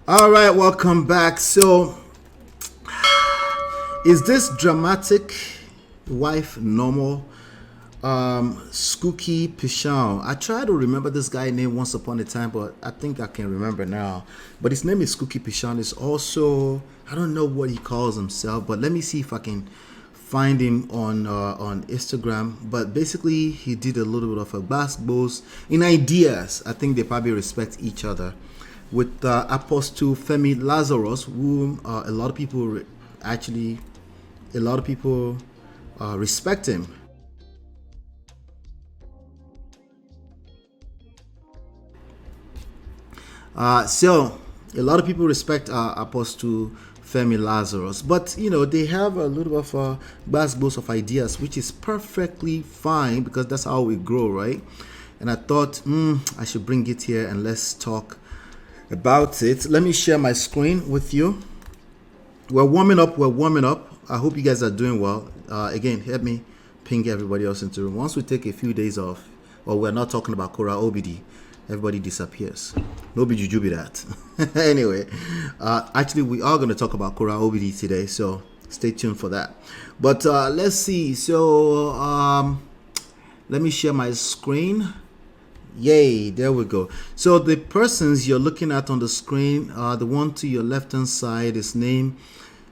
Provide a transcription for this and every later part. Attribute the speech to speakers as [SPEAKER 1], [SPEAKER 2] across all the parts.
[SPEAKER 1] All right, welcome back. So, is this dramatic wife normal? Skuki Peeshaun. I try to remember this guy's name once upon a time, but I think I can remember now. But his name is Skuki Peeshaun. Is also, I don't know what he calls himself, but let me see if I can find him on Instagram. But basically, he did a little bit of a basketball in ideas. I think they probably respect each other. With Apostle Femi Lazarus, whom a lot of people respect him. So a lot of people respect Apostle Femi Lazarus, but they have a little of basketballs of ideas, which is perfectly fine because that's how we grow, right? And I thought I should bring it here and let's talk about it. Let me share my screen with you. We're warming up. I hope you guys are doing well. Again, help me ping everybody else into the room. Once we take a few days off, or we're not talking about Kora OBD, everybody disappears. No be juju be that. Anyway, actually, we are going to talk about Kora OBD today, so stay tuned for that. But let's see. So let me share my screen. Yay, there we go. So the persons you're looking at on the screen, the one to your left hand side, his name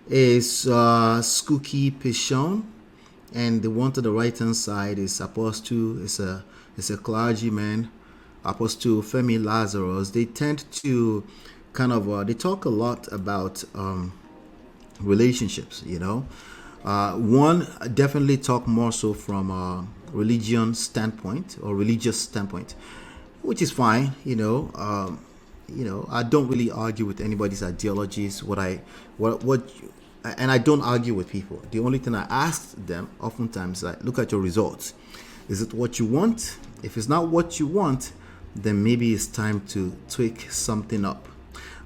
[SPEAKER 1] is Skuki Peeshaun, and the one to the right hand side is Apostle. It's a clergyman, Apostle Femi Lazarus. They tend to kind of they talk a lot about relationships. One definitely talk more so from religion standpoint or religious standpoint, which is fine. I don't really argue with anybody's ideologies. And I don't argue with people. The only thing I ask them oftentimes is, look at your results. Is it what you want? If it's not what you want, then maybe it's time to tweak something up.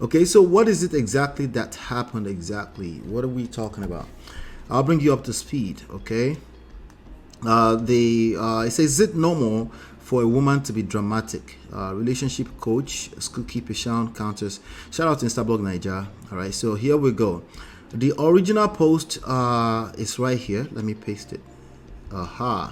[SPEAKER 1] Okay, so what is it exactly that happened exactly? What are we talking about? I'll bring you up to speed, okay? It says, is it normal for a woman to be dramatic? Relationship coach Skuki Peeshaun counters. Shout out to Instablog Niger. All right, so here we go. The original post is right here. Let me paste it.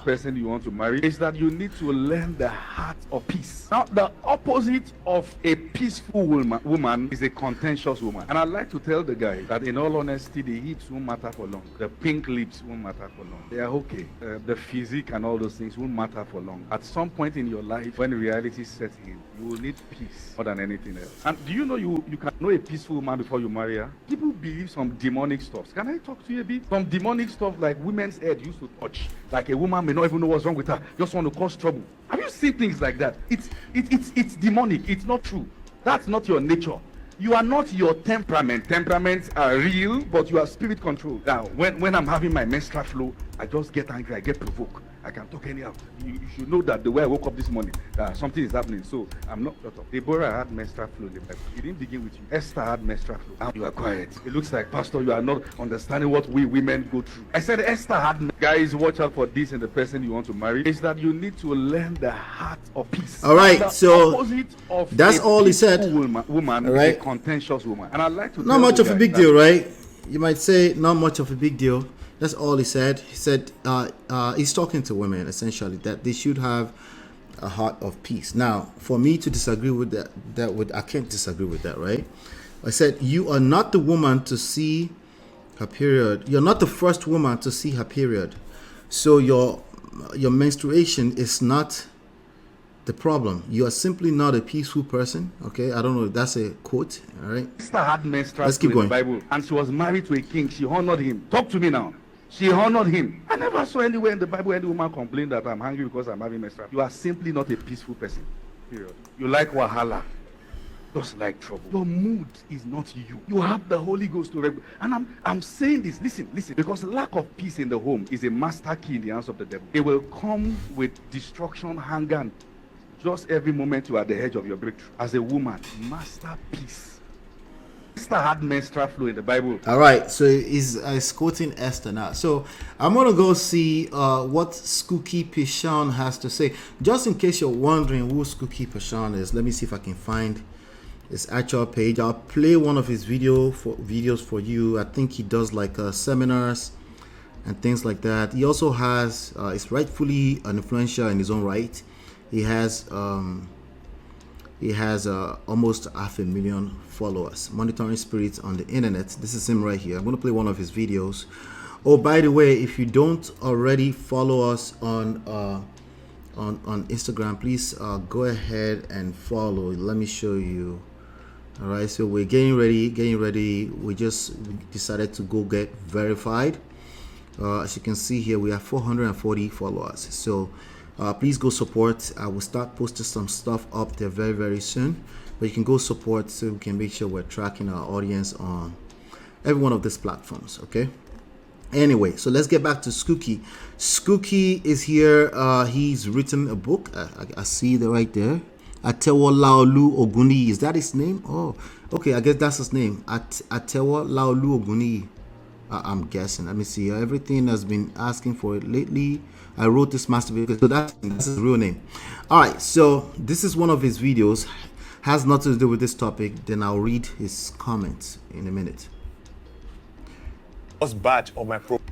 [SPEAKER 2] Person you want to marry is that you need to learn the heart of peace. Now, the opposite of a peaceful woman is a contentious woman. And I'd like to tell the guy that in all honesty, the hips won't matter for long. The pink lips won't matter for long. They are okay. The physique and all those things won't matter for long. At some point in your life, when reality sets in, you will need peace more than anything else. And do you know you can know a peaceful woman before you marry her? People believe some demonic stuff. Can I talk to you a bit? Some demonic stuff like women's head used to touch. Like a woman may not even know what's wrong with her, just want to cause trouble. Have you seen things like that? It's demonic. It's not true. That's not your nature. You are not your temperament. Temperaments are real, but you are spirit controlled. Now, when I'm having my menstrual flow, I just get angry, I get provoked. I can talk anyhow. You should know that the way I woke up this morning, something is happening. So I'm not shut up. Deborah had menstrual flow in the Bible. It didn't begin with you. Esther had menstrual flow. Now you are quiet. It looks like, Pastor, you are not understanding what we women go through. I said Esther had. Guys, watch out for this in the person you want to marry. Is that you need to learn the heart of peace.
[SPEAKER 1] All right,
[SPEAKER 2] the
[SPEAKER 1] so
[SPEAKER 2] opposite of
[SPEAKER 1] that's all he said.
[SPEAKER 2] Woman
[SPEAKER 1] all right.
[SPEAKER 2] Is a contentious woman, and I'd like to.
[SPEAKER 1] Not much of a big deal, right? You might say not much of a big deal. That's all he said. He said he's talking to women essentially that they should have a heart of peace. Now, for me to disagree with that, I can't disagree with that, right? I said you are not the woman to see her period. You're not the first woman to see her period, so your menstruation is not the problem. You are simply not a peaceful person. Okay, I don't know if that's a quote. All right.
[SPEAKER 2] Esther had menstrual
[SPEAKER 1] Let's keep
[SPEAKER 2] in
[SPEAKER 1] going.
[SPEAKER 2] the Bible, and she was married to a king. She honored him. Talk to me now. She honored him. I never saw anywhere in the Bible any woman complain that I'm hungry because I'm having menstrual. You are simply not a peaceful person. Period. You like wahala. Just like trouble. Your mood is not you. You have the Holy Ghost to regulate. And I'm saying this, listen, because lack of peace in the home is a master key in the hands of the devil. It will come with destruction, hunger, and just every moment you are at the edge of your breakthrough. As a woman, master peace. Esther had menstrual flow in the Bible.
[SPEAKER 1] All right, so he's quoting Esther now. So I'm gonna go see what Skuki Peeshaun has to say. Just in case you're wondering who Skuki Peeshaun is, let me see if I can find his actual page. I'll play one of his videos for you. I think he does like seminars and things like that. He also has is rightfully an influencer in his own right. He has almost 500,000 followers. Monitoring spirits on the internet. This is him right here. I'm going to play one of his videos. Oh, by the way, if you don't already follow us on Instagram, please go ahead and follow. Let me show you. All right, so we're getting ready. We just decided to go get verified. As you can see here, we have 440 followers. So please go support. I will start posting some stuff up there very, very soon. But you can go support so we can make sure we're tracking our audience on every one of these platforms. Okay. Anyway, so let's get back to Skuki. Skuki is here. He's written a book. I see that right there. Atewo Laolu Oguni. Is that his name? Oh, okay. I guess that's his name. Atewo Laolu Oguni. I'm guessing. Let me see. Everything has been asking for it lately. I wrote this masterpiece. So that's his real name. All right. So this is one of his videos. Has nothing to do with this topic. Then I'll read his comments in a minute.
[SPEAKER 3] First batch of my program.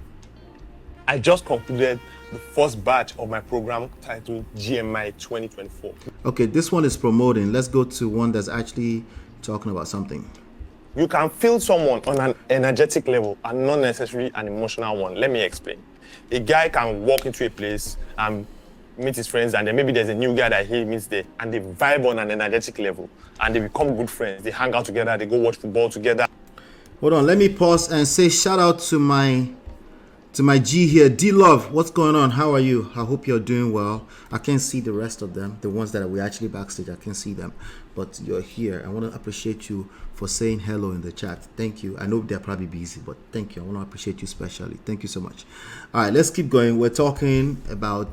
[SPEAKER 3] I just concluded the first batch of my program titled GMI 2024.
[SPEAKER 1] Okay, this one is promoting. Let's go to one that's actually talking about something.
[SPEAKER 3] You can feel someone on an energetic level and not necessarily an emotional one. Let me explain. A guy can walk into a place and meet his friends, and then maybe there's a new guy that he meets there, and they vibe on an energetic level, and they become good friends. They hang out together, they go watch football together.
[SPEAKER 1] Hold on, let me pause and say shout out to my G here. D-Love, what's going on? How are you? I hope you're doing well. I can't see the rest of them, the ones that we actually backstage. I can't see them, but you're here. I want to appreciate you for saying hello in the chat. Thank you. I know they're probably busy, but thank you. I want to appreciate you specially. Thank you so much. All right, let's keep going. We're talking about,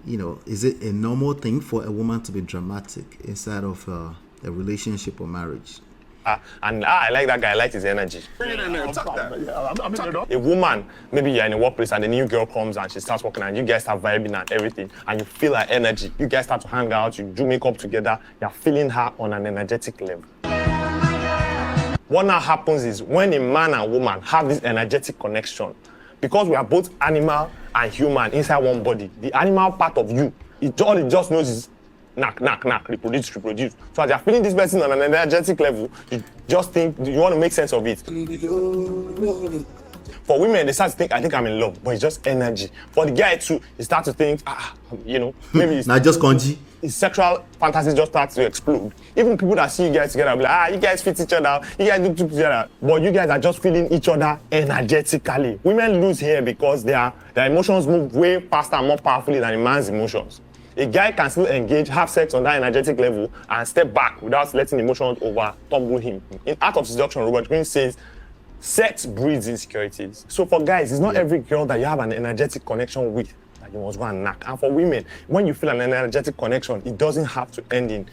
[SPEAKER 1] is it a normal thing for a woman to be dramatic inside of a relationship or marriage?
[SPEAKER 3] I like that guy. I like his energy. A woman, maybe you're in a workplace and a new girl comes and she starts working and you guys start vibing and everything, and you feel her energy. You guys start to hang out, you do makeup together, you're feeling her on an energetic level. What now happens is when a man and woman have this energetic connection, because we are both animal and human inside one body, the animal part of you, all it just knows is knock, reproduce. So as you're feeling this person on an energetic level, you just think, you want to make sense of it. For women, they start to think, I think I'm in love, but it's just energy. For the guy too, he starts to think, maybe it's
[SPEAKER 1] not just conji.
[SPEAKER 3] His sexual fantasies just start to explode. Even people that see you guys together will be like, you guys fit each other, you guys do together. But you guys are just feeling each other energetically. Women lose here because their emotions move way faster and more powerfully than a man's emotions. A guy can still engage, have sex on that energetic level, and step back without letting emotions tumble him. In Art of Seduction, Robert Greene says, sex breeds insecurities. So for guys, it's not every girl that you have an energetic connection with that you must go and knock. And for women, when you feel an energetic connection, it doesn't have to end in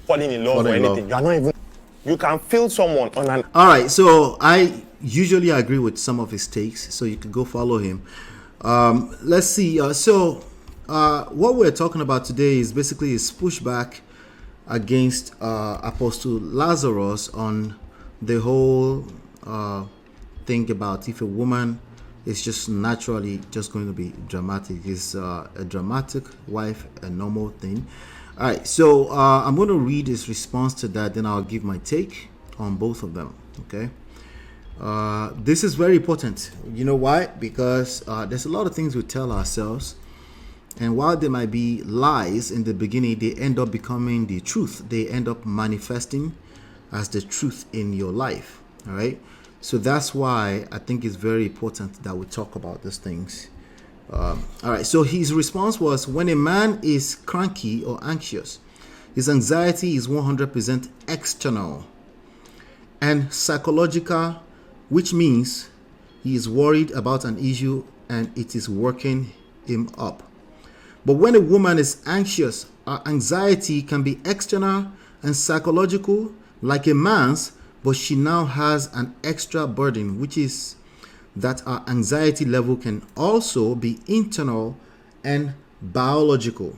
[SPEAKER 3] falling in love or anything. You can feel someone on an...
[SPEAKER 1] All right, so I usually agree with some of his takes, so you can go follow him. Let's see. What we're talking about today is basically his pushback against Apostle Lazarus on the whole thing about if a woman is just naturally just going to be dramatic. Is a dramatic wife a normal thing? All right, so I'm going to read his response to that, then I'll give my take on both of them. Okay. This is very important. You know why? Because there's a lot of things we tell ourselves. And while there might be lies in the beginning, they end up becoming the truth. They end up manifesting as the truth in your life. All right. So that's why I think it's very important that we talk about these things. All right. So his response was, when a man is cranky or anxious, his anxiety is 100% external and psychological, which means he is worried about an issue and it is working him up. But when a woman is anxious, her anxiety can be external and psychological like a man's, but she now has an extra burden, which is that our anxiety level can also be internal and biological.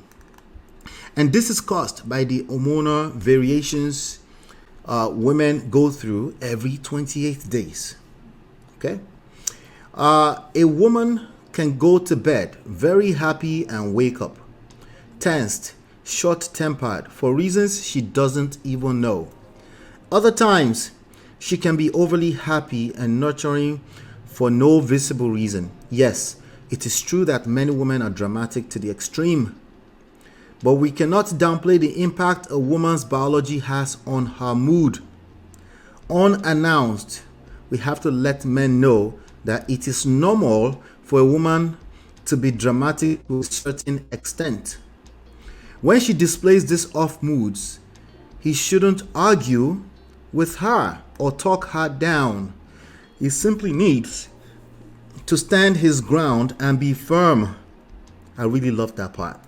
[SPEAKER 1] And this is caused by the hormonal variations women go through every 28 days. Okay? A woman can go to bed very happy and wake up tensed, short-tempered for reasons she doesn't even know. Other times, she can be overly happy and nurturing for no visible reason. Yes, it is true that many women are dramatic to the extreme, but we cannot downplay the impact a woman's biology has on her mood. Unannounced, we have to let men know that it is normal for a woman to be dramatic to a certain extent. When she displays these off moods, he shouldn't argue with her or talk her down. He simply needs to stand his ground and be firm. I really love that part,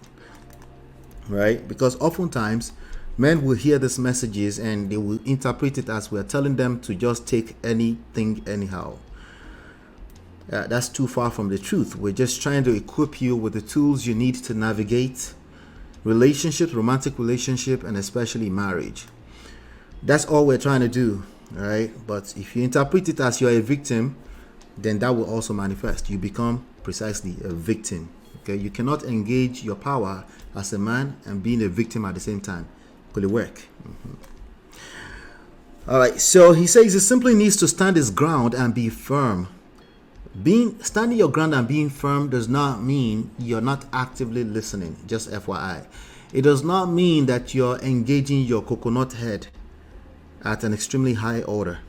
[SPEAKER 1] right? Because oftentimes men will hear these messages and they will interpret it as we're telling them to just take anything anyhow. That's too far from the truth. We're just trying to equip you with the tools you need to navigate relationships, romantic relationship, and especially marriage. That's all we're trying to do, right? But if you interpret it as you're a victim, then that will also manifest. You become precisely a victim. Okay, you cannot engage your power as a man and being a victim at the same time. Could it work? All right. So he says he simply needs to stand his ground and be firm. Standing your ground and being firm does not mean you're not actively listening. Just FYI, it does not mean that you're engaging your coconut head at an extremely high order.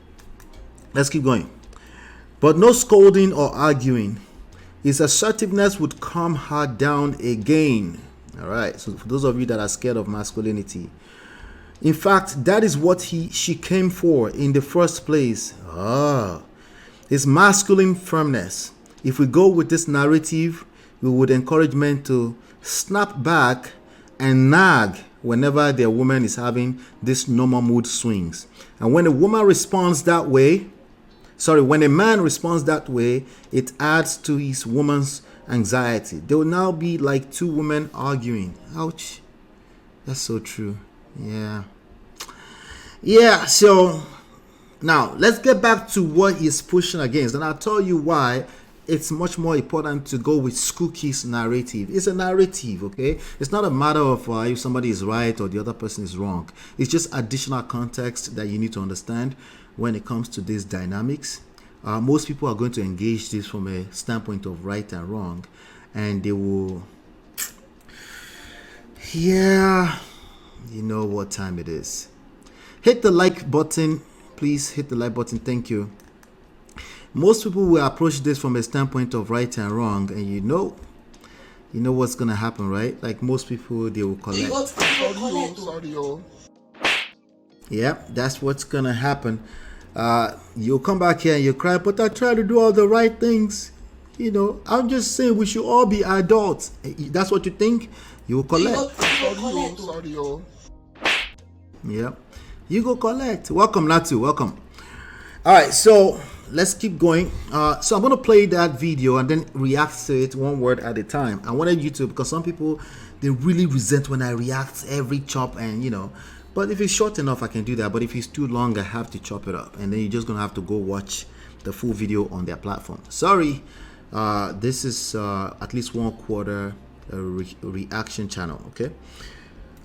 [SPEAKER 1] Let's keep going. But no scolding or arguing. His assertiveness would calm her down again. All right. So for those of you that are scared of masculinity, in fact, that is what she came for in the first place. His masculine firmness. If we go with this narrative, we would encourage men to snap back and nag whenever their woman is having this normal mood swings. And when a woman responds that way, when a man responds that way, it adds to his woman's anxiety. There will now be like two women arguing. Ouch. That's so true. Yeah. So now let's get back to what he's pushing against. And I'll tell you why it's much more important to go with Skuki's narrative. It's a narrative, okay? It's not a matter of if somebody is right or the other person is wrong. It's just additional context that you need to understand when it comes to these dynamics. Most people are going to engage this from a standpoint of right and wrong, and they will, you know what time it is. Hit the like button. Please hit the like button. Thank you. Most people will approach this from a standpoint of right and wrong, and you know what's gonna happen, right? Like most people, they will collect. Yeah, that's what's gonna happen. You'll come back here and you cry, but I try to do all the right things. I'm just saying we should all be adults. That's what you think? You will collect. Yeah, you go collect. Welcome, Latu. Welcome. All right, so let's keep going. So I'm going to play that video and then react to it one word at a time. I wanted you to, because some people, they really resent when I react every chop and, but if it's short enough, I can do that. But if it's too long, I have to chop it up. And then you're just going to have to go watch the full video on their platform. Sorry, this is at least 1/4 reaction channel, okay?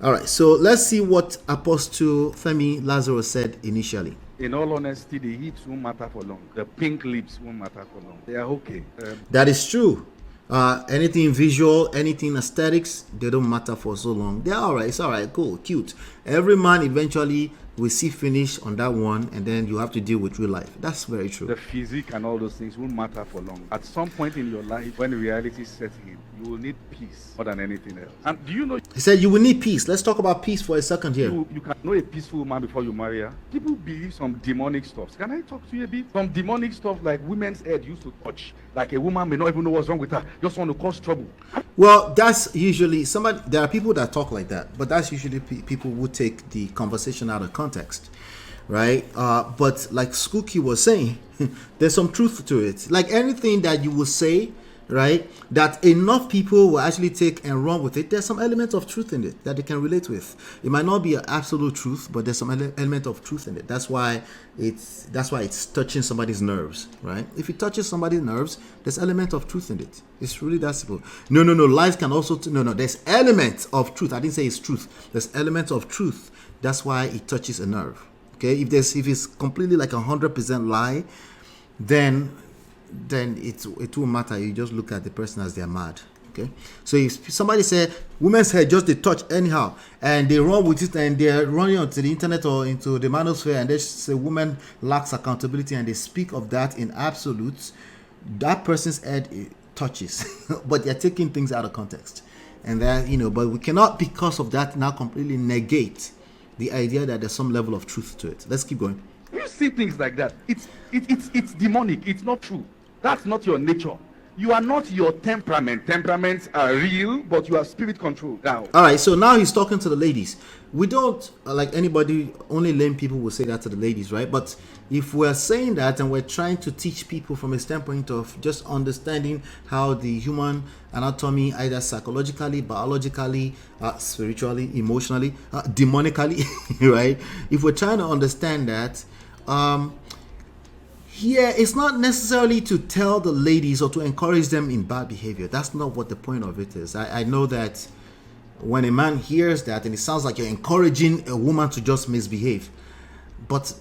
[SPEAKER 1] All right, so let's see what Apostle Femi Lazarus said initially.
[SPEAKER 2] In all honesty, the heat won't matter for long. The pink lips won't matter for long. They are okay.
[SPEAKER 1] That is true. Anything visual, anything aesthetics, they don't matter for so long. They're all right. It's all right. Cool. Cute. Every man eventually will see finish on that one, and then you have to deal with real life. That's very true.
[SPEAKER 2] The physique and all those things won't matter for long. At some point in your life, when reality sets in, you will need peace more than anything else. And do you know?
[SPEAKER 1] He said you will need peace. Let's talk about peace for a second here.
[SPEAKER 2] You can know a peaceful woman before you marry her. People believe some demonic stuff. Can I talk to you a bit? Some demonic stuff like women's head used to touch. Like a woman may not even know what's wrong with her. Just want to cause trouble.
[SPEAKER 1] Well, that's usually somebody. There are people that talk like that, but that's usually people who take the conversation out of context, right? But like Skuki was saying, there's some truth to it. Like anything that you will say right, that enough people will actually take and run with it, there's some element of truth in it that they can relate with. It might not be an absolute truth, but there's some element of truth in it. That's why it's touching somebody's nerves, right? If it touches somebody's nerves, there's element of truth in it. It's really that simple. No, lies can also there's element of truth. I didn't say it's truth. There's element of truth. That's why it touches a nerve. Okay, if it's completely like 100% lie, then it won't matter. You just look at the person as they're mad. Okay, so if somebody say women's hair just they touch anyhow and they run with it and they're running onto the internet or into the manosphere and they say woman lacks accountability and they speak of that in absolutes, that person's head touches, but they're taking things out of context, and that but we cannot because of that now completely negate the idea that there's some level of truth to it. Let's keep going.
[SPEAKER 2] You see things like that. It's demonic. It's not true. That's not your nature. You are not your temperament. Temperaments are real, but you are spirit controlled. Now.
[SPEAKER 1] All right, so now he's talking to the ladies. We don't, like anybody, only lame people will say that to the ladies, right? But if we're saying that and we're trying to teach people from a standpoint of just understanding how the human anatomy, either psychologically, biologically, spiritually, emotionally, demonically, right? If we're trying to understand that, here, it's not necessarily to tell the ladies or to encourage them in bad behavior. That's not what the point of it is. I know that when a man hears that and it sounds like you're encouraging a woman to just misbehave. But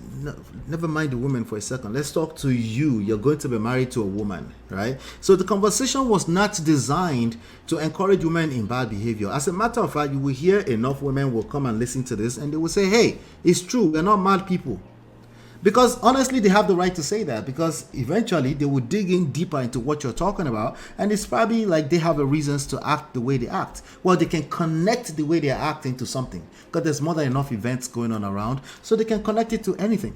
[SPEAKER 1] never mind the woman for a second. Let's talk to you. You're going to be married to a woman, right? So the conversation was not designed to encourage women in bad behavior. As a matter of fact, you will hear enough women will come and listen to this and they will say, hey, it's true. We're not mad people. Because honestly, they have the right to say that, because eventually they will dig in deeper into what you're talking about, and it's probably like they have the reasons to act the way they act. Well, they can connect the way they're acting to something, because there's more than enough events going on around, so they can connect it to anything,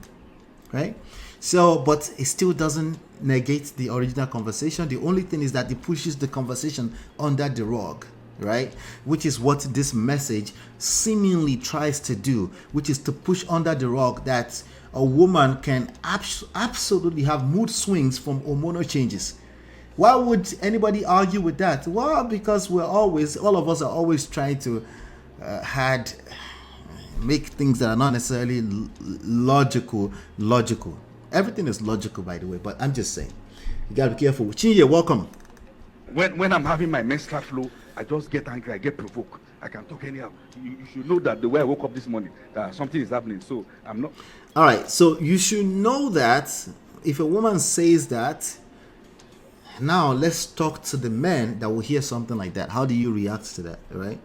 [SPEAKER 1] right? So, but it still doesn't negate the original conversation. The only thing is that it pushes the conversation under the rug, right? Which is what this message seemingly tries to do, which is to push under the rug that a woman can absolutely have mood swings from hormonal changes. Why would anybody argue with that? Well, because all of us are always trying to make things that are not necessarily logical. Everything is logical, by the way, but I'm just saying, you gotta be careful. Chinye, welcome.
[SPEAKER 2] When I'm having my menstrual flow, I just get angry, I get provoked. I can talk anyhow. You should know that the way I woke up this morning, something is happening. So I'm not.
[SPEAKER 1] All right. So you should know that if a woman says that, now let's talk to the men that will hear something like that. How do you react to that, right?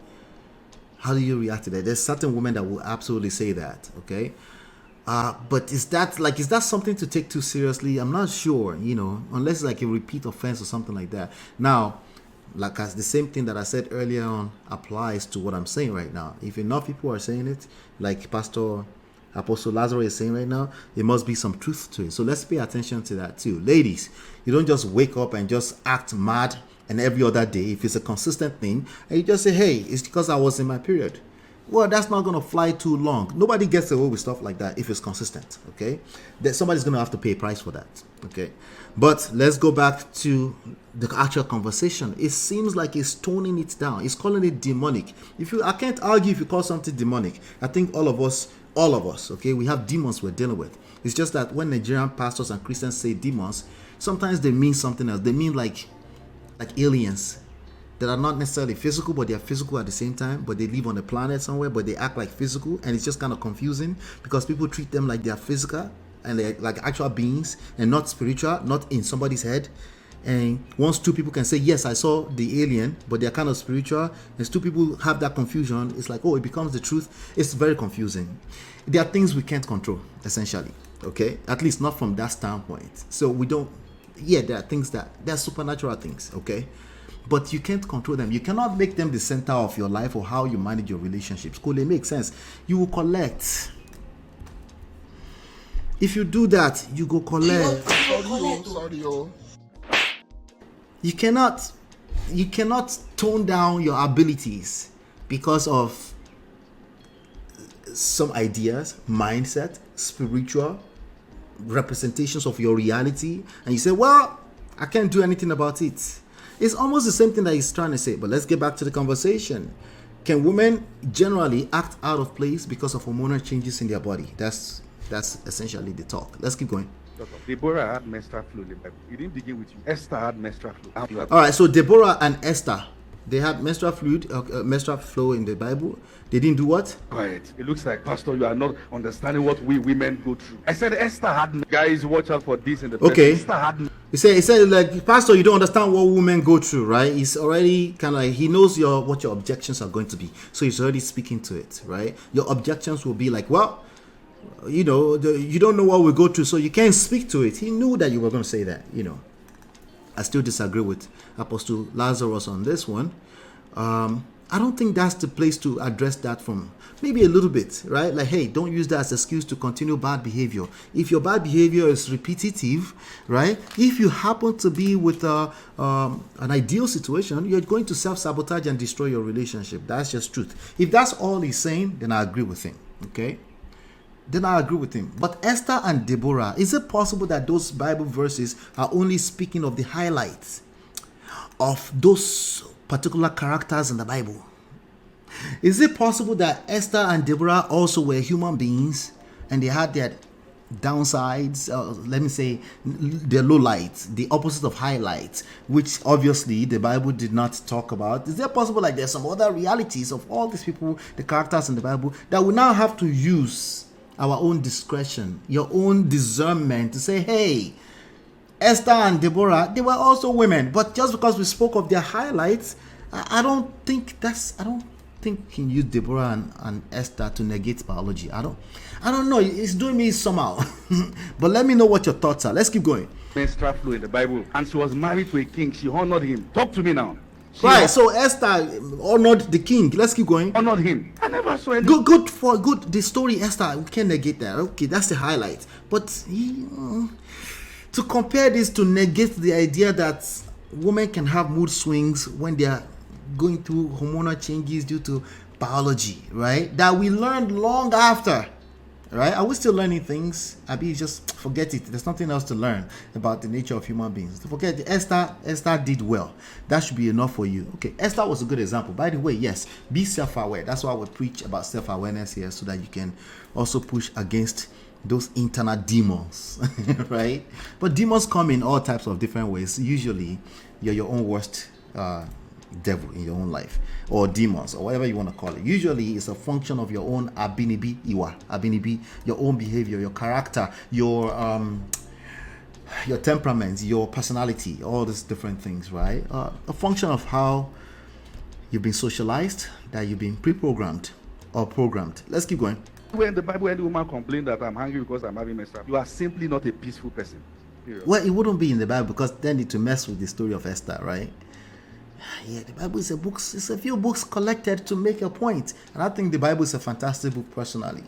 [SPEAKER 1] How do you react to that? There's certain women that will absolutely say that, okay? But is that something to take too seriously? I'm not sure, unless it's like a repeat offense or something like that. Now, like as the same thing that I said earlier on applies to what I'm saying right now. If enough people are saying it, like Apostle Lazarus is saying right now, there must be some truth to it. So let's pay attention to that too. Ladies, you don't just wake up and just act mad and every other day. If it's a consistent thing, and you just say, hey, it's because I was in my period. Well, that's not going to fly too long. Nobody gets away with stuff like that if it's consistent, okay? Somebody's going to have to pay a price for that, okay? But let's go back to the actual conversation. It seems like it's toning it down. It's calling it demonic. I can't argue if you call something demonic. I think all of us, okay, we have demons we're dealing with. It's just that when Nigerian pastors and Christians say demons, sometimes they mean something else. They mean like aliens that are not necessarily physical, but they are physical at the same time, but they live on a planet somewhere, but they act like physical, and it's just kind of confusing because people treat them like they're physical and they're like actual beings and not spiritual, not in somebody's head. And once two people can say, yes, I saw the alien, but they're kind of spiritual, and two people have that confusion, it's like, oh, it becomes the truth. It's very confusing. There are things we can't control, essentially, okay? At least not from that standpoint. So there are things they're supernatural things, okay? But you can't control them. You cannot make them the center of your life or how you manage your relationships. Cool, it makes sense. You will collect. If you do that, you go collect.
[SPEAKER 4] Sorry.
[SPEAKER 1] You cannot tone down your abilities because of some ideas, mindset, spiritual representations of your reality, and you say, well, I can't do anything about it. It's almost the same thing that he's trying to say. But let's get back to the conversation. Can women generally act out of place because of hormonal changes in their body? That's essentially the talk. Let's keep going.
[SPEAKER 2] Deborah had menstrual flow in the Bible. It didn't begin with you. Esther had menstrual flow.
[SPEAKER 1] All right, so Deborah and Esther, they had menstrual flow in the Bible. They didn't do what?
[SPEAKER 2] Quiet. It looks like, Pastor, you are not understanding what we women go through. I said Esther had. Guys, watch out for this in the
[SPEAKER 1] okay.
[SPEAKER 2] Esther had.
[SPEAKER 1] He said, like, Pastor, you don't understand what women go through, right? He's already kind of like, he knows what your objections are going to be. So he's already speaking to it, right? Your objections will be like, well, you don't know what we go through, so you can't speak to it. He knew that you were going to say that, I still disagree with Apostle Lazarus on this one. I don't think that's the place to address that from. Maybe a little bit, right? Like, hey, don't use that as an excuse to continue bad behavior. If your bad behavior is repetitive, right? If you happen to be with an ideal situation, you're going to self-sabotage and destroy your relationship. That's just truth. If that's all he's saying, then I agree with him, okay? Then I agree with him. But Esther and Deborah, is it possible that those Bible verses are only speaking of the highlights of those particular characters in the Bible? Is it possible that Esther and Deborah also were human beings and they had their downsides, let me say their lowlights, the opposite of highlights, which obviously the Bible did not talk about? Is it possible like there's some other realities of all these people, the characters in the Bible, that we now have to use our own discretion, your own discernment to say, hey, Esther and Deborah, they were also women, but just because we spoke of their highlights, I don't think you can use Deborah and Esther to negate biology. I don't know. It's doing me somehow. But let me know what your thoughts are. Let's keep going.
[SPEAKER 2] Menstrual flow in the Bible, and she was married to a king. She honored him. Talk to me now.
[SPEAKER 1] Right, so Esther honored the king. Let's keep going.
[SPEAKER 2] Honored him. I never saw any.
[SPEAKER 1] Good. The story Esther, we can't negate that. Okay, that's the highlight. But to compare this to negate the idea that women can have mood swings when they are going through hormonal changes due to biology, right? That we learned long after, right? Are we still learning things? Just forget it. There's nothing else to learn about the nature of human beings. Forget it. Esther did well. That should be enough for you. Okay, Esther was a good example. By the way, yes, be self-aware. That's why I would preach about self-awareness here, so that you can also push against those internal demons, right? But demons come in all types of different ways. Usually, you're your own worst devil in your own life, or demons, or whatever you want to call it. Usually it's a function of your own abinibi, your own behavior, your character, your temperament, your personality, all these different things, right? A function of how you've been socialized, that you've been pre-programmed or programmed. Let's keep going.
[SPEAKER 2] When the Bible, when the woman complained that I'm hungry because I'm having menstruation, you are simply not a peaceful person. Period.
[SPEAKER 1] Well, it wouldn't be in the Bible, because then it will mess with the story of Esther, right? Yeah, the Bible is it's a few books collected to make a point. And I think the Bible is a fantastic book personally.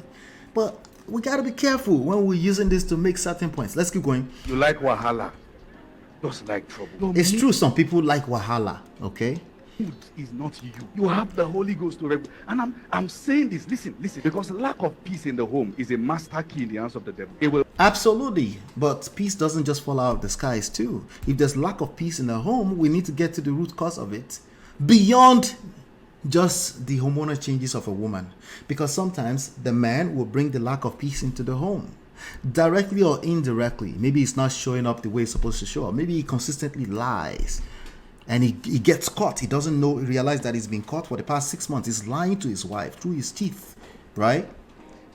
[SPEAKER 1] But we got to be careful when we're using this to make certain points. Let's keep going.
[SPEAKER 2] You like Wahala. Just like trouble.
[SPEAKER 1] It's true, some people like Wahala, okay?
[SPEAKER 2] Food is not you. You have the Holy Ghost to regulate. And I'm saying this, listen, because lack of peace in the home is a master key in the hands of the devil. It will.
[SPEAKER 1] Absolutely, but peace doesn't just fall out of the skies too. If there's lack of peace in the home, we need to get to the root cause of it, beyond just the hormonal changes of a woman. Because sometimes the man will bring the lack of peace into the home, directly or indirectly. Maybe he's not showing up the way he's supposed to show up. Maybe he consistently lies. And he gets caught. He doesn't realize that he's been caught for the past 6 months. He's lying to his wife through his teeth, right?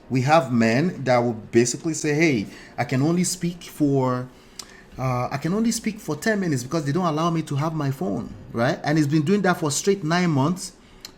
[SPEAKER 1] We have men that will basically say, hey, I can only speak for 10 minutes because they don't allow me to have my phone, right? And he's been doing that for straight 9 months,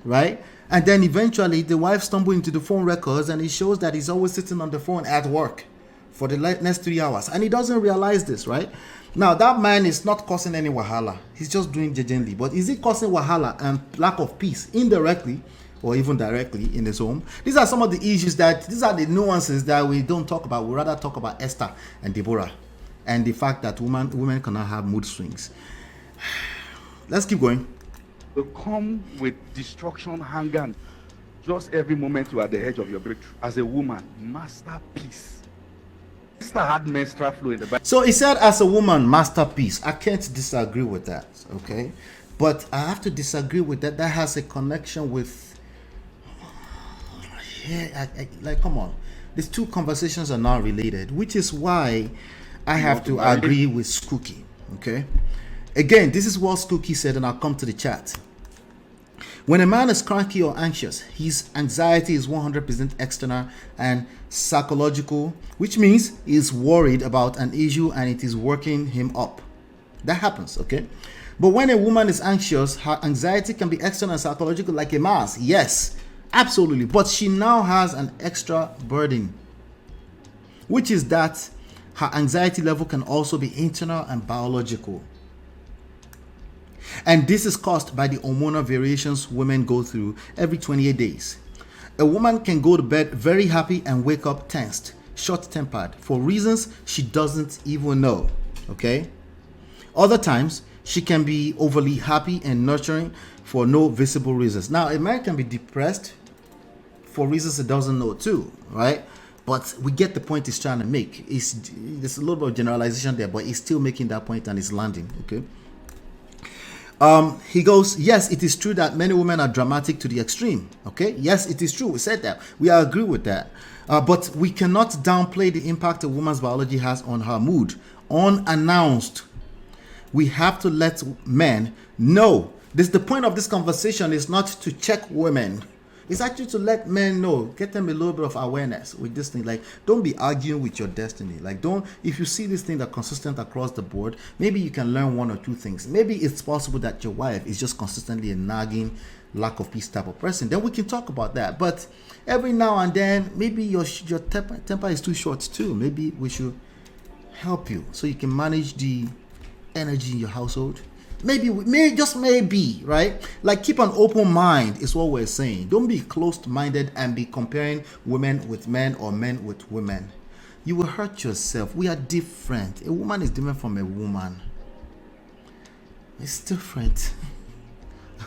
[SPEAKER 1] right? And then eventually the wife stumbles into the phone records and it shows that he's always sitting on the phone at work for the next 3 hours. And he doesn't realize this, right? Now, that man is not causing any wahala. He's just doing jejely. But is he causing wahala and lack of peace indirectly or even directly in his home? These are some of the issues these are the nuances that we don't talk about. We rather talk about Esther and Deborah and the fact that women cannot have mood swings. Let's keep going.
[SPEAKER 2] Will come with destruction, hunger, and just every moment you are at the edge of your breakthrough. As a woman, master peace. Esther had menstrual flow in the Bible.
[SPEAKER 1] So he said, as a woman, masterpiece. I can't disagree with that, okay? But I have to disagree with that. That has a connection with, like, come on. These two conversations are not related, which is why I have to agree with Skuki, okay? Again, this is what Skuki said, and I'll come to the chat. When a man is cranky or anxious, his anxiety is 100% external and psychological, which means he's worried about an issue and it is working him up. That happens, okay? But when a woman is anxious, her anxiety can be external and psychological like a mass. Yes, absolutely. But she now has an extra burden, which is that her anxiety level can also be internal and biological. And this is caused by the hormonal variations women go through every 28 days. A woman can go to bed very happy and wake up tensed, short-tempered, for reasons she doesn't even know, okay? Other times, she can be overly happy and nurturing for no visible reasons. Now, a man can be depressed for reasons he doesn't know too, right? But we get the point he's trying to make. There's a little bit of generalization there, but he's still making that point and he's landing, okay? He goes, yes, it is true that many women are dramatic to the extreme. Okay, yes, it is true. We said that. We agree with that. But we cannot downplay the impact a woman's biology has on her mood, unannounced. We have to let men know. The point of this conversation is not to check women. It's actually to let men know, get them a little bit of awareness with this thing. Like, don't be arguing with your destiny. Like, if you see this thing that's consistent across the board, maybe you can learn one or two things. Maybe it's possible that your wife is just consistently a nagging, lack of peace type of person. Then we can talk about that. But every now and then, maybe your temper is too short too. Maybe we should help you so you can manage the energy in your household. Maybe, just maybe, right? Like, keep an open mind is what we're saying. Don't be closed-minded and be comparing women with men or men with women. You will hurt yourself. We are different. A woman is different from a woman. It's different.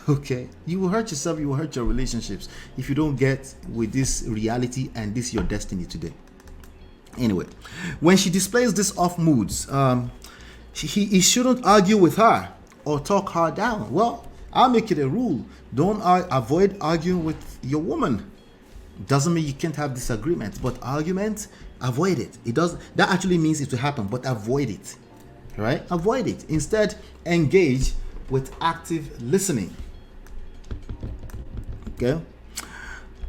[SPEAKER 1] Okay? You will hurt yourself. You will hurt your relationships if you don't get with this reality and this your destiny today. Anyway, when she displays this off moods, he shouldn't argue with her or talk her down. Well, I'll make it a rule. Don't avoid arguing with your woman. Doesn't mean you can't have disagreements, but arguments, avoid it. That actually means it will happen, but avoid it. Right? Avoid it. Instead, engage with active listening. Okay?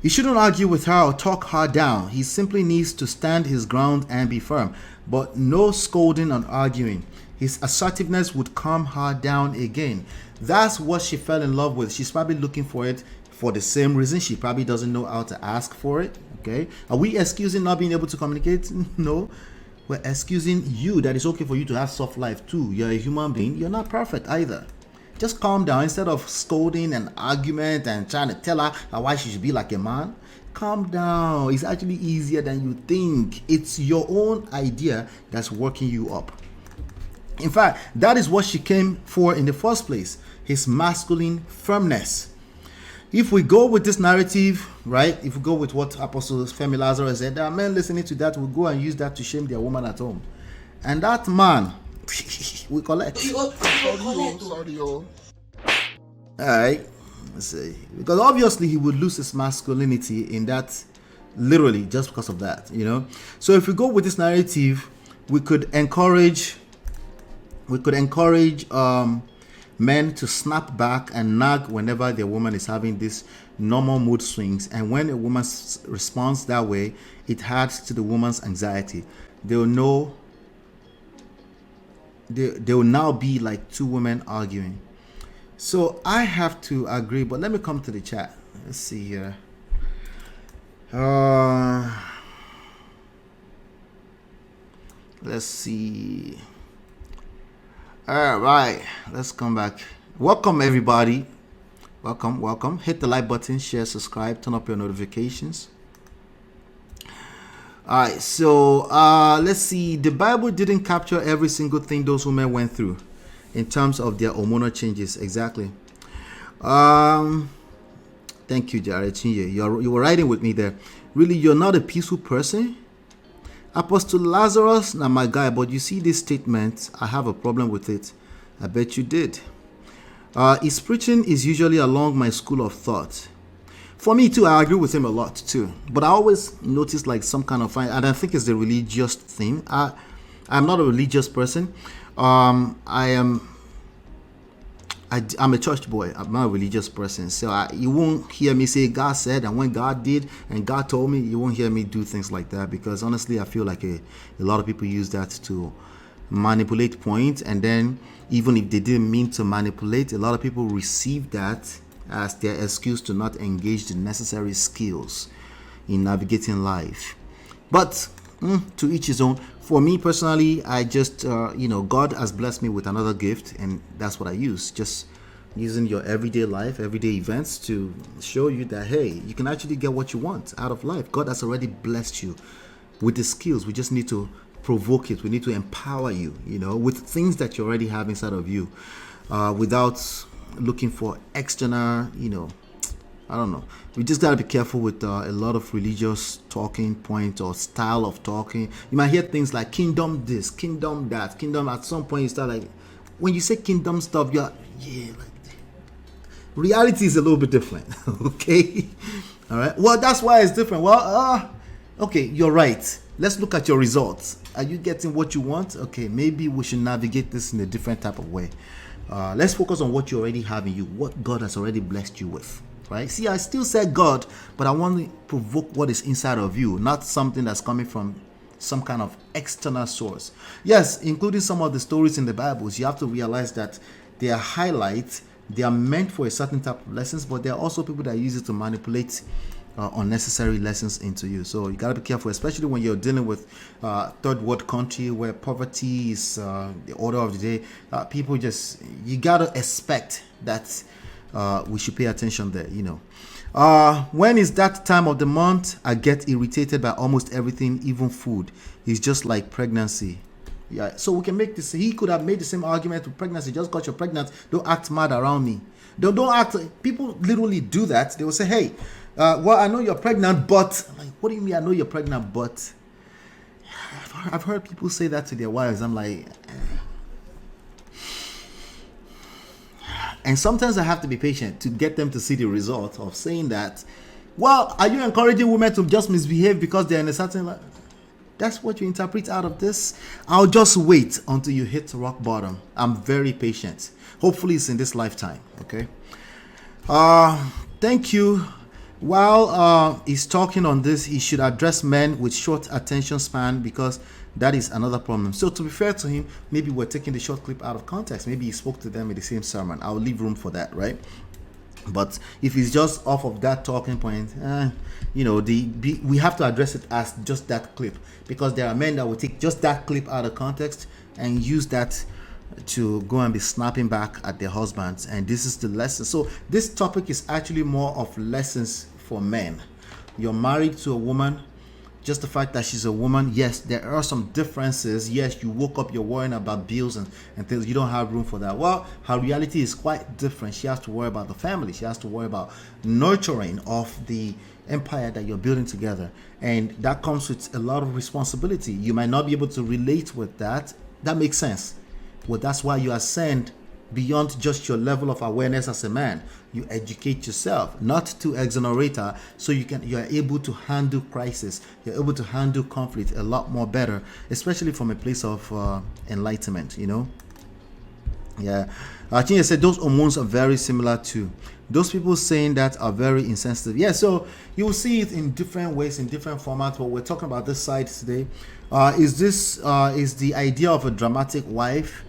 [SPEAKER 1] You shouldn't argue with her or talk her down. He simply needs to stand his ground and be firm, but no scolding and arguing. His assertiveness would calm her down again. That's what she fell in love with. She's probably looking for it for the same reason. She probably doesn't know how to ask for it. Okay? Are we excusing not being able to communicate? No. We're excusing you that it's okay for you to have soft life too. You're a human being. You're not perfect either. Just calm down instead of scolding and argument and trying to tell her why she should be like a man. Calm down. It's actually easier than you think. It's your own idea that's working you up. In fact, that is what she came for in the first place, his masculine firmness. If we go with this narrative, right, if we go with what Apostle Femi Lazarus said, there are men listening to that will go and use that to shame their woman at home. And that man, we collect.
[SPEAKER 3] Sorry.
[SPEAKER 1] All right, let's see. Because obviously he would lose his masculinity in that, literally, just because of that, you know. So if we go with this narrative, we could encourage men to snap back and nag whenever their woman is having this normal mood swings. And when a woman responds that way, it adds to the woman's anxiety. They will know. They will now be like two women arguing. So I have to agree, but let me come to the chat. Let's see here. Let's see. All right, let's come back. Welcome everybody. Welcome. Hit the like button, share, subscribe, turn up your notifications. All right, so let's see. The Bible didn't capture every single thing those women went through in terms of their hormonal changes. Exactly. Thank you, Jared Chinye. You were riding with me there. Really, you're not a peaceful person. Apostle Lazarus, now my guy, but you see this statement, I have a problem with it. I bet you did. His preaching is usually along my school of thought. For me too, I agree with him a lot too. But I always notice like some kind of, and I think it's the religious thing. I'm not a religious person. I'm a church boy. I'm not a religious person. So you won't hear me say God said, and when God did, and God told me, you won't hear me do things like that. Because honestly, I feel like a lot of people use that to manipulate points. And then even if they didn't mean to manipulate, a lot of people receive that as their excuse to not engage the necessary skills in navigating life. But to each his own. For me personally, I just, God has blessed me with another gift, and that's what I use. Just using your everyday life, everyday events to show you that, hey, you can actually get what you want out of life. God has already blessed you with the skills. We just need to provoke it. We need to empower you, with things that you already have inside of you, without looking for external, I don't know. We just got to be careful with a lot of religious talking points or style of talking. You might hear things like kingdom this, kingdom that, kingdom. At some point you start like, when you say kingdom stuff, you're, reality is a little bit different. Okay. All right. Well, that's why it's different. Well, okay, you're right. Let's look at your results. Are you getting what you want? Okay, maybe we should navigate this in a different type of way. Let's focus on what you already have in you, what God has already blessed you with. Right? See, I still said God, but I want to provoke what is inside of you, not something that's coming from some kind of external source. Yes, including some of the stories in the Bibles, you have to realize that they are highlights, they are meant for a certain type of lessons, but there are also people that use it to manipulate unnecessary lessons into you. So you got to be careful, especially when you're dealing with third world country where poverty is the order of the day. People you got to expect that we should pay attention there, when is that time of the month? I get irritated by almost everything, even food. It's just like pregnancy. Yeah, so we can make this. He could have made the same argument with pregnancy. Just got you're pregnant, don't act mad around me. Don't act. People literally do that. They will say, hey, I know you're pregnant, but I'm like, what do you mean I know you're pregnant, but? I've heard people say that to their wives. I'm like, and sometimes I have to be patient to get them to see the result of saying that. Well, are you encouraging women to just misbehave because they're in a certain That's what you interpret out of this. I'll just wait until you hit rock bottom. I'm very patient. Hopefully it's in this lifetime. Okay. Thank you. While he's talking on this, he should address men with short attention span, because that is another problem. So to be fair to him, maybe we're taking the short clip out of context. Maybe he spoke to them in the same sermon. I'll leave room for that, right? But if it's just off of that talking point, we have to address it as just that clip, because there are men that will take just that clip out of context and use that to go and be snapping back at their husbands. And this is the lesson. So this topic is actually more of lessons for men. You're married to a woman. Just the fact that she's a woman, yes, there are some differences. Yes, you woke up, you're worrying about bills and things. You don't have room for that. Well, her reality is quite different. She has to worry about the family. She has to worry about nurturing of the empire that you're building together. And that comes with a lot of responsibility. You might not be able to relate with that. That makes sense. Well, that's why you ascend beyond just your level of awareness as a man. You educate yourself, not to exonerate her, so you're able to handle crisis. You're able to handle conflict a lot more better, especially from a place of enlightenment. Yeah. Chinya said those hormones are very similar too. Those people saying that are very insensitive. Yeah, so you will see it in different ways, in different formats, but we're talking about this side today. Is the idea of a dramatic wife,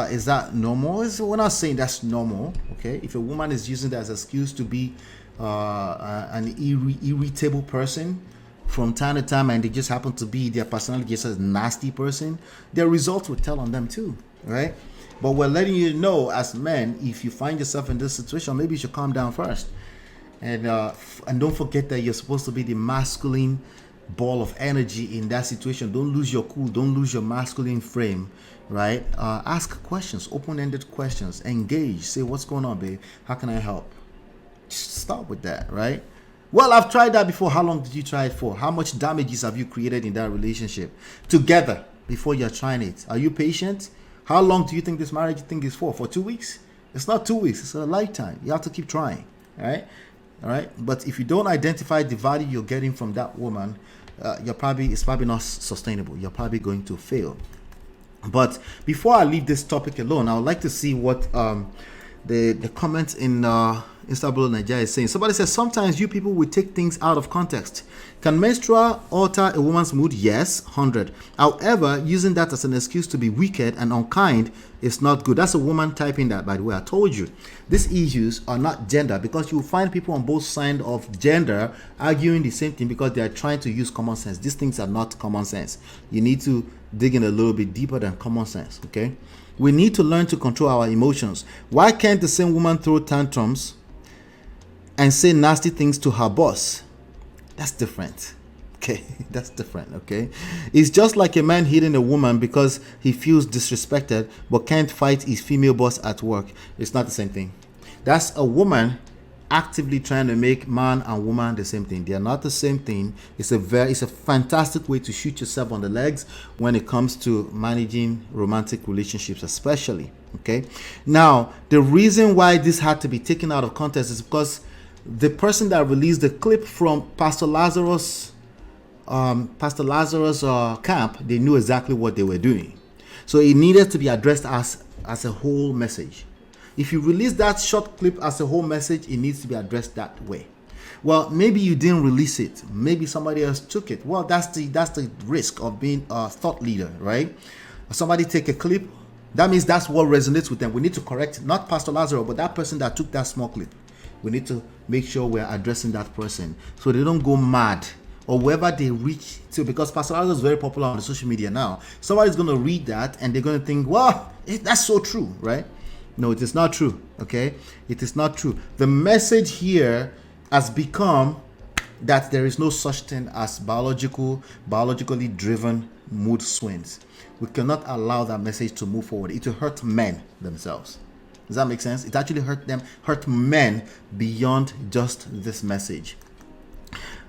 [SPEAKER 1] is that normal? We're not saying that's normal, okay? If a woman is using that as an excuse to be an irritable person from time to time, and they just happen to be their personality just a nasty person, their results will tell on them too, right? But we're letting you know as men, if you find yourself in this situation, maybe you should calm down first. And don't forget that you're supposed to be the masculine ball of energy in that situation. Don't lose your cool. Don't lose your masculine frame, right? Ask questions, open-ended questions. Engage. Say, what's going on, babe? How can I help? Just start with that, right? Well, I've tried that before. How long did you try it for? How much damages have you created in that relationship together before you're trying it? Are you patient? How long do you think this marriage thing is for? For 2 weeks? It's not 2 weeks. It's a lifetime. You have to keep trying. All right. But if you don't identify the value you're getting from that woman, it's probably not sustainable. You're probably going to fail. But before I leave this topic alone, I would like to see what the comments in Istanbul, Nigeria is saying. Somebody says, sometimes you people will take things out of context. Can menstrual alter a woman's mood? Yes, 100. However, using that as an excuse to be wicked and unkind is not good. That's a woman typing that, by the way. I told you. These issues are not gender, because you will find people on both sides of gender arguing the same thing because they are trying to use common sense. These things are not common sense. You need to dig in a little bit deeper than common sense, okay? We need to learn to control our emotions. Why can't the same woman throw tantrums and say nasty things to her boss? That's different. Okay, that's different, okay? It's just like a man hitting a woman because he feels disrespected but can't fight his female boss at work. It's not the same thing. That's a woman actively trying to make man and woman the same thing. They are not the same thing. It's a fantastic way to shoot yourself on the legs when it comes to managing romantic relationships, especially. Okay. Now, the reason why this had to be taken out of context is because the person that released the clip from Pastor Lazarus' camp, they knew exactly what they were doing. So it needed to be addressed as a whole message. If you release that short clip as a whole message, it needs to be addressed that way. Well, maybe you didn't release it. Maybe somebody else took it. Well, that's the risk of being a thought leader, right? Somebody take a clip. That means that's what resonates with them. We need to correct not Pastor Lazarus, but that person that took that small clip. We need to make sure we're addressing that person so they don't go mad or wherever they reach to, because Pastor Lazarus is very popular on the social media now. Somebody's going to read that and they're going to think, well, that's so true, right? No, it is not true, okay? It is not true. The message here has become that there is no such thing as biologically driven mood swings. We cannot allow that message to move forward. It will hurt men themselves. Does that make sense? It actually hurt men beyond just this message.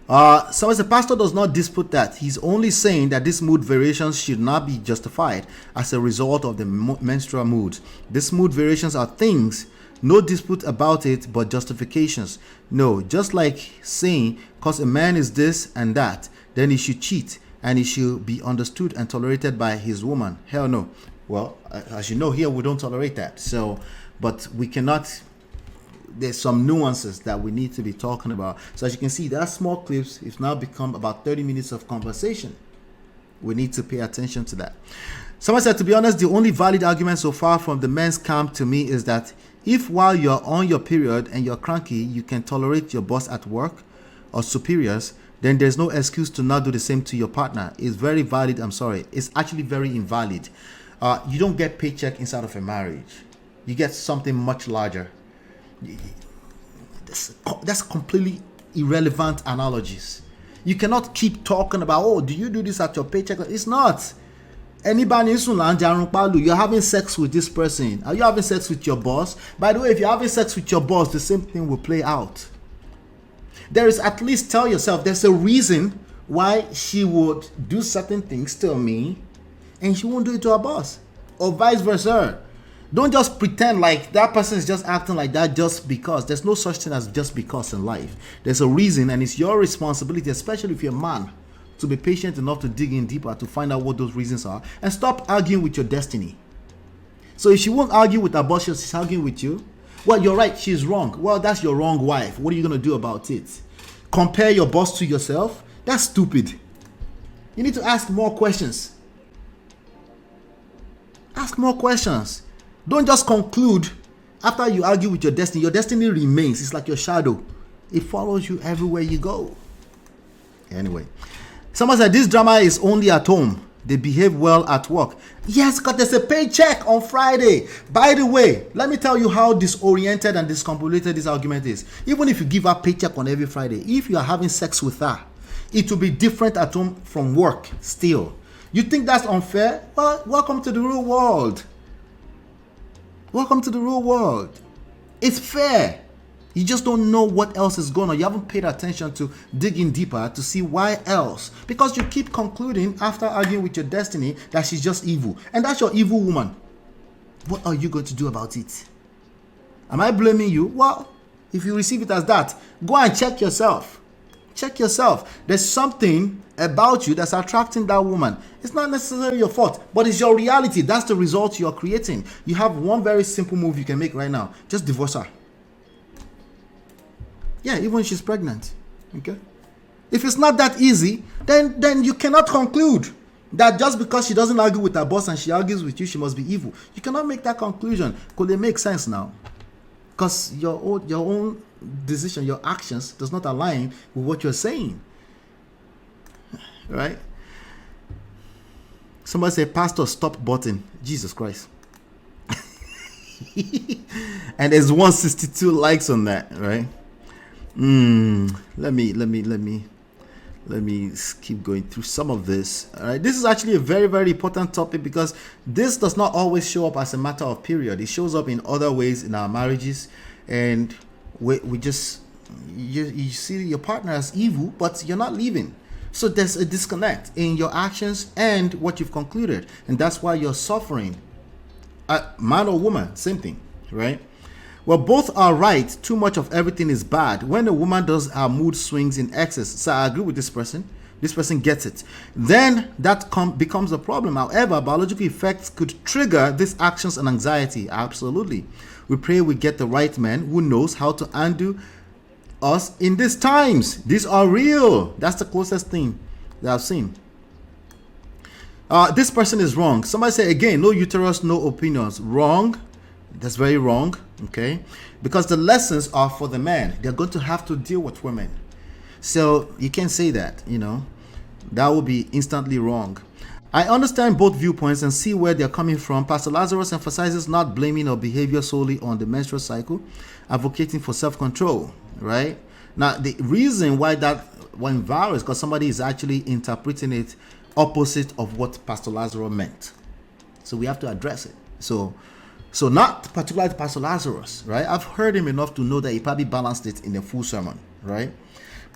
[SPEAKER 1] So as the pastor does not dispute that. He's only saying that these mood variations should not be justified as a result of the menstrual mood. These mood variations are things, no dispute about it, but justifications. No, just like saying, because a man is this and that, then he should cheat and he should be understood and tolerated by his woman. Hell no. Well, as you know, here we don't tolerate that. So, but we cannot... There's some nuances that we need to be talking about. So as you can see, that small clips have now become about 30 minutes of conversation. We need to pay attention to that. Someone said, to be honest, the only valid argument so far from the men's camp to me is that if while you're on your period and you're cranky, you can tolerate your boss at work or superiors, then there's no excuse to not do the same to your partner. It's very valid. I'm sorry. It's actually very invalid. You don't get paycheck inside of a marriage. You get something much larger. That's completely irrelevant analogies. You cannot keep talking about, oh, do you do this at your paycheck? It's not. You're having sex with this person. Are you having sex with your boss? By the way, if you're having sex with your boss, the same thing will play out. There is, at least tell yourself, there's a reason why she would do certain things to me and she won't do it to her boss, or vice versa. Don't just pretend like that person is just acting like that just because. There's no such thing as just because in life. There's a reason, and it's your responsibility, especially if you're a man, to be patient enough to dig in deeper to find out what those reasons are and stop arguing with your destiny. So if she won't argue with her boss, she's arguing with you. Well, you're right, she's wrong. Well, that's your wrong wife. What are you going to do about it? Compare your boss to yourself? That's stupid. You need to ask more questions. Ask more questions. Don't just conclude after you argue with your destiny. Your destiny remains. It's like your shadow. It follows you everywhere you go. Anyway, someone said this drama is only at home. They behave well at work. Yes, because there's a paycheck on Friday. By the way, let me tell you how disoriented and discombobulated this argument is. Even if you give her paycheck on every Friday, if you are having sex with her, it will be different at home from work still. You think that's unfair? Well, welcome to the real world. Welcome to the real world. It's fair. You just don't know what else is going on. You haven't paid attention to digging deeper to see why else. Because you keep concluding after arguing with your destiny that she's just evil. And that's your evil woman. What are you going to do about it? Am I blaming you? Well, if you receive it as that, go and check yourself. Check yourself. There's something about you that's attracting that woman. It's not necessarily your fault, but it's your reality. That's the result you're creating. You have one very simple move you can make right now. Just divorce her. Yeah, even when she's pregnant. Okay? If it's not that easy, then you cannot conclude that just because she doesn't argue with her boss and she argues with you, she must be evil. You cannot make that conclusion. Could it make sense now? Because your own decision, your actions does not align with what you're saying. Right? Somebody say, Pastor, stop button. Jesus Christ. And there's 162 likes on that, right? Let me keep going through some of this. All right, this is actually a very, very important topic because this does not always show up as a matter of period. It shows up in other ways in our marriages, and we just you see your partner as evil, but you're not leaving. So there's a disconnect in your actions and what you've concluded, and that's why you're suffering. Man or woman, same thing, right? Well, both are right. Too much of everything is bad. When a woman does her mood swings in excess, so I agree with this person. This person gets it. Then that becomes a problem. However, biological effects could trigger these actions and anxiety. Absolutely. We pray we get the right man who knows how to undo us in these times. These are real. That's the closest thing that I've seen. This person is wrong. Somebody say again, no uterus, no opinions. Wrong. That's very wrong. Okay, because the lessons are for the men. They're going to have to deal with women. So you can't say that, that would be instantly wrong. I understand both viewpoints and see where they're coming from. Pastor Lazarus emphasizes not blaming our behavior solely on the menstrual cycle, advocating for self-control, right? Now, the reason why that went viral is because somebody is actually interpreting it opposite of what Pastor Lazarus meant. So we have to address it. So not particularly Pastor Lazarus, right? I've heard him enough to know that he probably balanced it in a full sermon, right?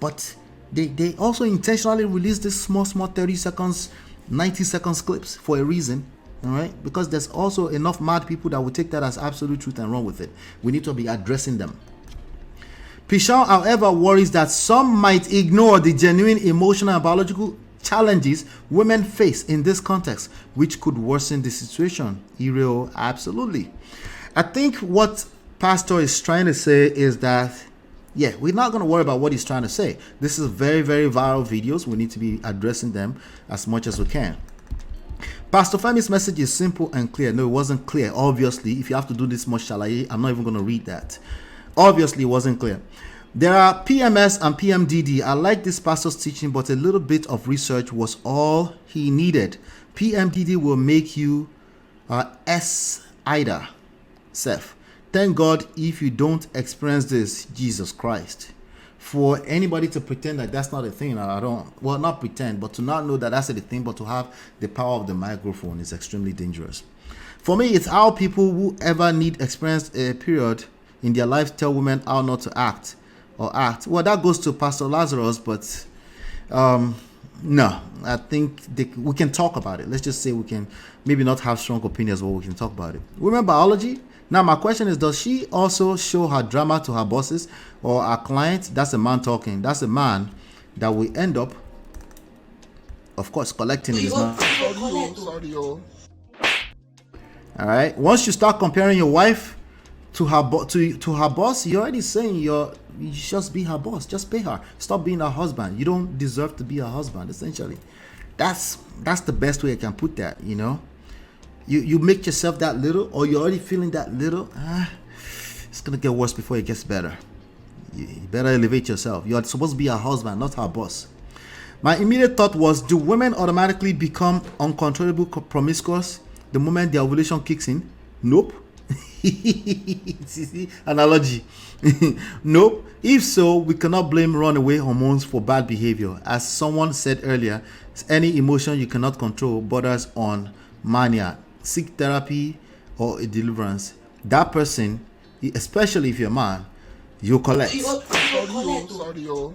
[SPEAKER 1] But they also intentionally release this small 30 seconds, 90 seconds clips for a reason, all right? Because there's also enough mad people that will take that as absolute truth and run with it. We need to be addressing them. Peeshaun, however, worries that some might ignore the genuine emotional and biological challenges women face in this context, which could worsen the situation. Ireo, absolutely. I think what Pastor is trying to say is that, yeah, we're not going to worry about what he's trying to say. This is very, very viral videos. We need to be addressing them as much as we can. Pastor Femi's message is simple and clear. No, it wasn't clear. Obviously, if you have to do this much shalaye, I'm not even going to read that. Obviously, it wasn't clear. There are PMS and PMDD. I like this pastor's teaching, but a little bit of research was all he needed. PMDD will make you S-IDA. Seth. Thank God if you don't experience this, Jesus Christ. For anybody to pretend that that's not a thing, not pretend, but to not know that that's a thing, but to have the power of the microphone is extremely dangerous. For me, it's how people who ever need experience a period in their life tell women how not to act. Well, that goes to Pastor Lazarus, but no, I think we can talk about it. Let's just say we can maybe not have strong opinions, but we can talk about it. Women biology. Now, my question is, does she also show her drama to her bosses or her clients? That's a man talking. That's a man that will end up, of course, collecting his man. All right. Once you start comparing your wife to her boss, you're already saying you just be her boss. Just pay her. Stop being her husband. You don't deserve to be her husband, essentially. That's the best way I can put that, You make yourself that little, or you're already feeling that little. It's going to get worse before it gets better. You better elevate yourself. You're supposed to be her husband, not her boss. My immediate thought was, do women automatically become uncontrollable promiscuous the moment their ovulation kicks in? Nope. Analogy. Nope. If so, we cannot blame runaway hormones for bad behavior. As someone said earlier, any emotion you cannot control borders on mania. Seek therapy or a deliverance. That person, especially if you're a man, you collect.
[SPEAKER 3] Sorry, yo.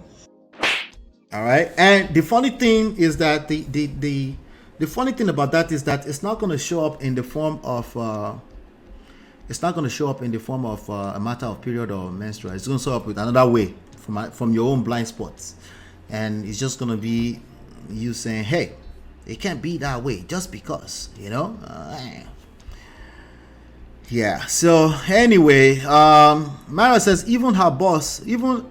[SPEAKER 1] All right, and the funny thing is that the funny thing about that is that it's not going to show up in the form of a matter of period or menstrual. It's going to show up with another way from your own blind spots, and it's just going to be you saying, "Hey, it can't be that way just because," you know. Yeah. So anyway, Mara says even her boss, what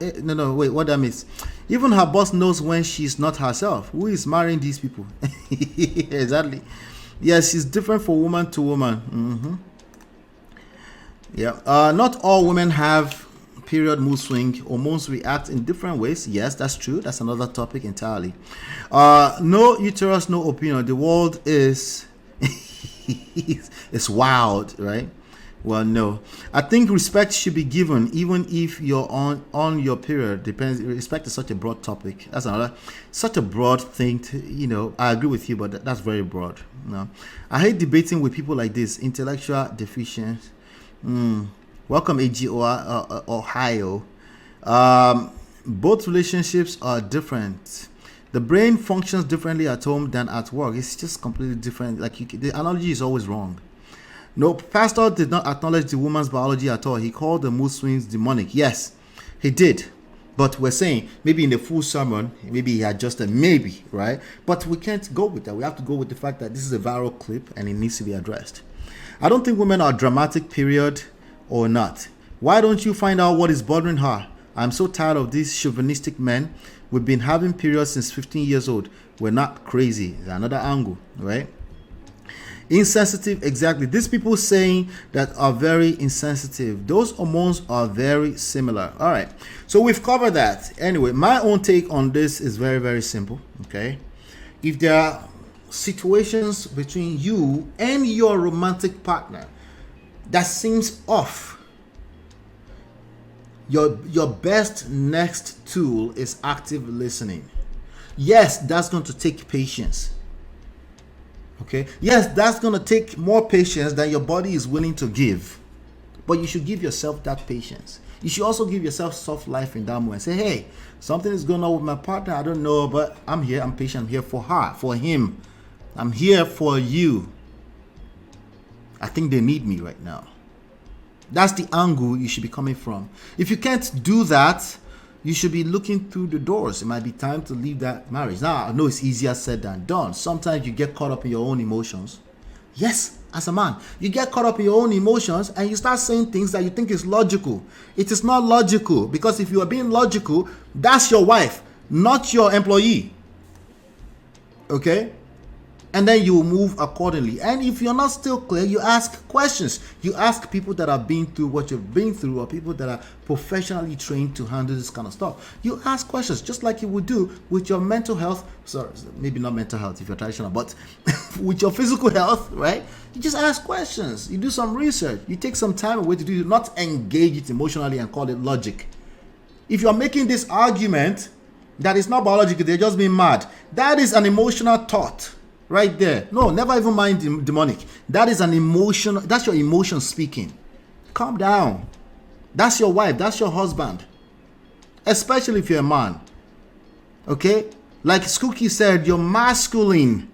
[SPEAKER 1] that means. Even her boss knows when she's not herself. Who is marrying these people? Exactly. Yes, she's different from woman to woman. Yeah. Not all women have period mood swing. Hormones react in different ways. Yes, that's true. That's another topic entirely. No uterus, no opinion. The world is it's wild, right? Well, no. I think respect should be given even if you're on your period. Depends. Respect is such a broad topic. That's such a broad thing to, I agree with you, but that's very broad. No. I hate debating with people like this. Intellectual deficiency. Welcome, AGO, Ohio. Both relationships are different. The brain functions differently at home than at work. It's just completely different. The analogy is always wrong. No, Pastor did not acknowledge the woman's biology at all. He called the mood swings demonic. Yes, he did. But we're saying maybe in the full sermon, maybe he had just a maybe, right? But we can't go with that. We have to go with the fact that this is a viral clip and it needs to be addressed. I don't think women are dramatic, period, or not. Why don't you find out what is bothering her? I'm so tired of these chauvinistic men. We've been having periods since 15 years old. We're not crazy. There's another angle, right? Insensitive, exactly. These people saying that are very insensitive. Those hormones are very similar. All right. So we've covered that. Anyway, my own take on this is very, very simple. Okay. If there are situations between you and your romantic partner that seems off, your best next tool is active listening. Yes, that's going to take patience. Okay. Yes, that's going to take more patience than your body is willing to give. But you should give yourself that patience. You should also give yourself soft life in that moment. Say, hey, something is going on with my partner. I don't know, but I'm here. I'm patient. I'm here for her, for him. I'm here for you. I think they need me right now. That's the angle you should be coming from. If you can't do that, you should be looking through the doors. It might be time to leave that marriage. Now, I know it's easier said than done. Sometimes you get caught up in your own emotions. Yes, as a man, you get caught up in your own emotions and you start saying things that you think is logical. It is not logical, because if you are being logical, that's your wife, not your employee. Okay? And then you move accordingly. And if you're not still clear, you ask questions. You ask people that have been through what you've been through, or people that are professionally trained to handle this kind of stuff. You ask questions just like you would do with your mental health. Sorry, maybe not mental health if you're traditional, but with your physical health, right? You just ask questions. You do some research. You take some time away to do, not engage it emotionally and call it logic. If you're making this argument that it's not biological, they're just being mad, that is an emotional thought. Right there. No, never even mind demonic. That is an emotion. That's your emotion speaking. Calm down. That's your wife. That's your husband. Especially if you're a man. Okay? Like Skuki said, your masculine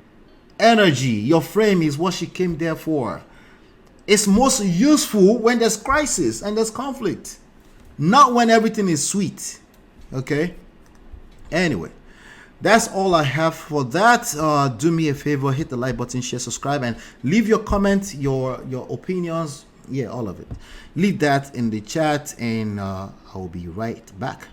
[SPEAKER 1] energy, your frame is what she came there for. It's most useful when there's crisis and there's conflict. Not when everything is sweet. Okay? Anyway. That's all I have for that. Do me a favor, hit the like button, share, subscribe, and leave your comments, your opinions, all of it. Leave that in the chat, and I will be right back.